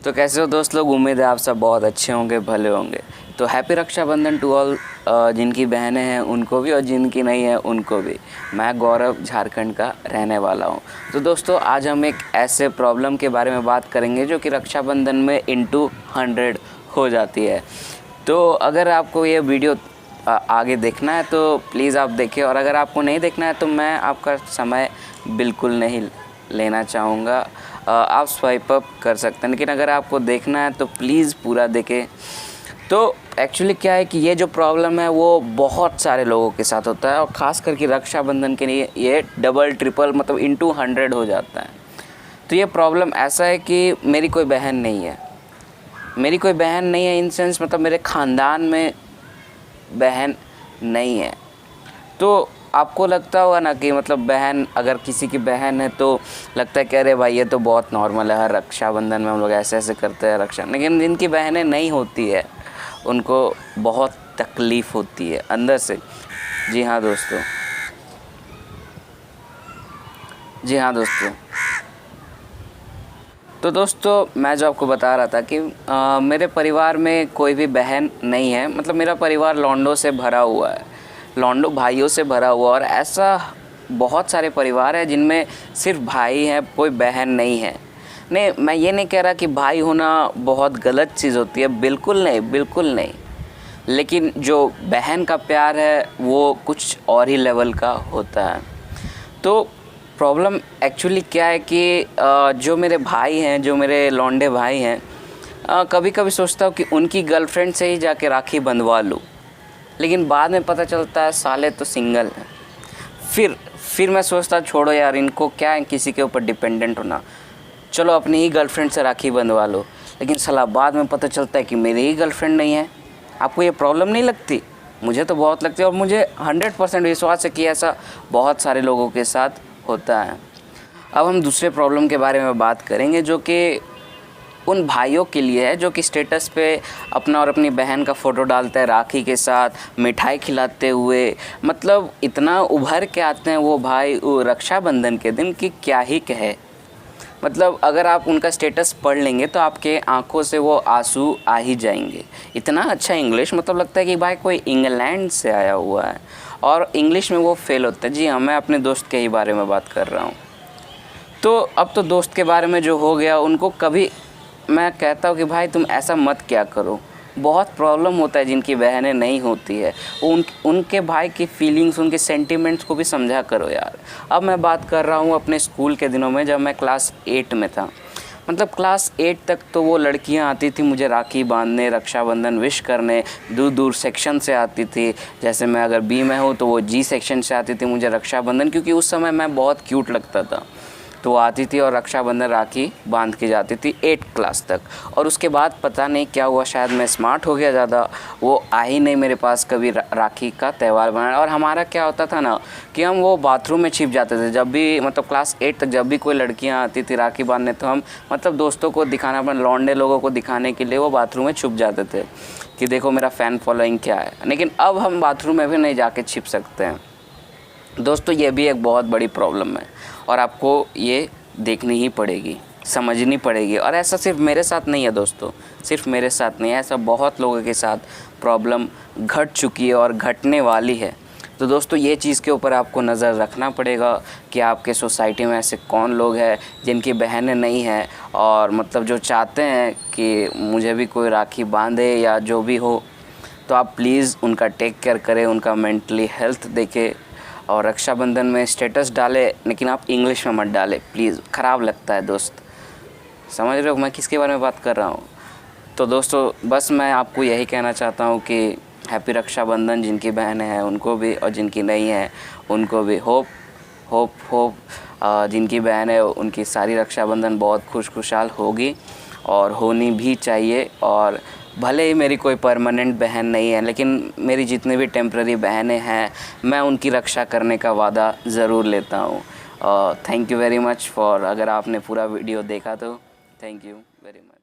तो कैसे हो दोस्त लोग, उम्मीद है आप सब बहुत अच्छे होंगे, भले होंगे। तो हैप्पी रक्षाबंधन टू ऑल, जिनकी बहनें हैं उनको भी और जिनकी नहीं है उनको भी। मैं गौरव झारखंड का रहने वाला हूं। तो दोस्तों आज हम एक ऐसे प्रॉब्लम के बारे में बात करेंगे जो कि रक्षाबंधन में इंटू 100 हो जाती है। तो अगर आपको ये वीडियो आगे देखना है तो प्लीज़ आप देखें, और अगर आपको नहीं देखना है तो मैं आपका समय बिल्कुल नहीं लेना चाहूँगा। आप स्वाइप अप कर सकते हैं, लेकिन अगर आपको देखना है तो प्लीज़ पूरा देखें। तो एक्चुअली क्या है कि ये जो प्रॉब्लम है वो बहुत सारे लोगों के साथ होता है, और ख़ास करके रक्षाबंधन के लिए ये डबल ट्रिपल मतलब इंटू 100 हो जाता है। तो ये प्रॉब्लम ऐसा है कि मेरी कोई बहन नहीं है, मेरी कोई बहन नहीं है इन सेंस मतलब मेरे ख़ानदान में बहन नहीं है। तो आपको लगता होगा ना कि मतलब बहन, अगर किसी की बहन है तो लगता है कि अरे भाई ये तो बहुत नॉर्मल है, हर रक्षाबंधन में हम लोग ऐसे ऐसे करते हैं रक्षा। लेकिन जिनकी बहनें नहीं होती है उनको बहुत तकलीफ़ होती है अंदर से। जी हाँ दोस्तों, जी हाँ दोस्तों। तो दोस्तों मैं जो आपको बता रहा था कि मेरे परिवार में कोई भी बहन नहीं है। मतलब मेरा परिवार लौंडों से भरा हुआ है, लौंडो भाइयों से भरा हुआ। और ऐसा बहुत सारे परिवार है जिनमें सिर्फ भाई हैं, कोई बहन नहीं है। नहीं, मैं ये नहीं कह रहा कि भाई होना बहुत गलत चीज़ होती है, बिल्कुल नहीं, बिल्कुल नहीं। लेकिन जो बहन का प्यार है वो कुछ और ही लेवल का होता है। तो प्रॉब्लम एक्चुअली क्या है कि जो मेरे भाई हैं, जो मेरे लौंडे भाई हैं, कभी कभी सोचता हूँ कि उनकी गर्लफ्रेंड से ही जाके राखी बंधवा लूँ, लेकिन बाद में पता चलता है साले तो सिंगल हैं। फिर मैं सोचता छोड़ो यार, इनको क्या है किसी के ऊपर डिपेंडेंट होना, चलो अपनी ही गर्लफ्रेंड से राखी बंधवा लो। लेकिन साला बाद में पता चलता है कि मेरी ही गर्लफ्रेंड नहीं है। आपको ये प्रॉब्लम नहीं लगती? मुझे तो बहुत लगती है, और मुझे 100% विश्वास है कि ऐसा बहुत सारे लोगों के साथ होता है। अब हम दूसरे प्रॉब्लम के बारे में बात करेंगे, जो कि उन भाइयों के लिए है जो कि स्टेटस पे अपना और अपनी बहन का फ़ोटो डालता है राखी के साथ, मिठाई खिलाते हुए। मतलब इतना उभर के आते हैं वो भाई वो रक्षाबंधन के दिन कि क्या ही कहे। मतलब अगर आप उनका स्टेटस पढ़ लेंगे तो आपके आंखों से वो आंसू आ ही जाएंगे। इतना अच्छा इंग्लिश, मतलब लगता है कि भाई कोई इंग्लैंड से आया हुआ है, और इंग्लिश में वो फेल होता है। जी हाँ, मैं अपने दोस्त के ही बारे में बात कर रहा हूँ। तो अब तो दोस्त के बारे में जो हो गया, उनको कभी मैं कहता हूँ कि भाई तुम ऐसा मत क्या करो। बहुत प्रॉब्लम होता है जिनकी बहनें नहीं होती है, उनके भाई की फीलिंग्स, उनके सेंटिमेंट्स को भी समझा करो यार। अब मैं बात कर रहा हूँ अपने स्कूल के दिनों में, जब मैं क्लास 8 में था। मतलब क्लास 8 तक तो वो लड़कियां आती थी मुझे राखी बांधने, रक्षाबंधन विश करने, दूर दूर सेक्शन से आती थी। जैसे मैं अगर बी में हूँ तो वो जी सेक्शन से आती थी मुझे रक्षाबंधन, क्योंकि उस समय मैं बहुत क्यूट लगता था। तो वो आती थी और रक्षाबंधन राखी बांध के जाती थी 8 क्लास तक। और उसके बाद पता नहीं क्या हुआ, शायद मैं स्मार्ट हो गया ज़्यादा, वो आई नहीं मेरे पास कभी राखी का त्यौहार बनाना। और हमारा क्या होता था ना कि हम वो बाथरूम में छिप जाते थे। जब भी मतलब क्लास 8 तक जब भी कोई लड़कियां आती थी राखी बांधने, तो हम मतलब दोस्तों को दिखाना, अपने लौंडे लोगों को दिखाने के लिए वो बाथरूम में छुप जाते थे कि देखो मेरा फ़ैन फॉलोइंग क्या है। लेकिन अब हम बाथरूम में भी नहीं जाके छिप सकते हैं दोस्तों। ये भी एक बहुत बड़ी प्रॉब्लम है, और आपको ये देखनी ही पड़ेगी, समझनी पड़ेगी। और ऐसा सिर्फ मेरे साथ नहीं है दोस्तों, सिर्फ मेरे साथ नहीं है, ऐसा बहुत लोगों के साथ प्रॉब्लम घट चुकी है और घटने वाली है। तो दोस्तों ये चीज़ के ऊपर आपको नज़र रखना पड़ेगा कि आपके सोसाइटी में ऐसे कौन लोग हैं जिनकी बहनें नहीं हैं, और मतलब जो चाहते हैं कि मुझे भी कोई राखी बांधे या जो भी हो। तो आप प्लीज़ उनका टेक केयर करें, उनका मेंटली हेल्थ देखें। और रक्षाबंधन में स्टेटस डाले, लेकिन आप इंग्लिश में मत डालें प्लीज़, ख़राब लगता है दोस्त। समझ रहे हो मैं किसके बारे में बात कर रहा हूँ? तो दोस्तों बस मैं आपको यही कहना चाहता हूँ कि हैप्पी रक्षाबंधन, जिनकी बहनें हैं उनको भी और जिनकी नहीं है उनको भी। होप जिनकी बहन है उनकी सारी रक्षाबंधन बहुत खुशहाल होगी, और होनी भी चाहिए। और भले ही मेरी कोई परमानेंट बहन नहीं है, लेकिन मेरी जितनी भी टेम्पररी बहनें हैं मैं उनकी रक्षा करने का वादा ज़रूर लेता हूँ। Thank you very much for, अगर आपने पूरा वीडियो देखा तो थैंक यू वेरी मच।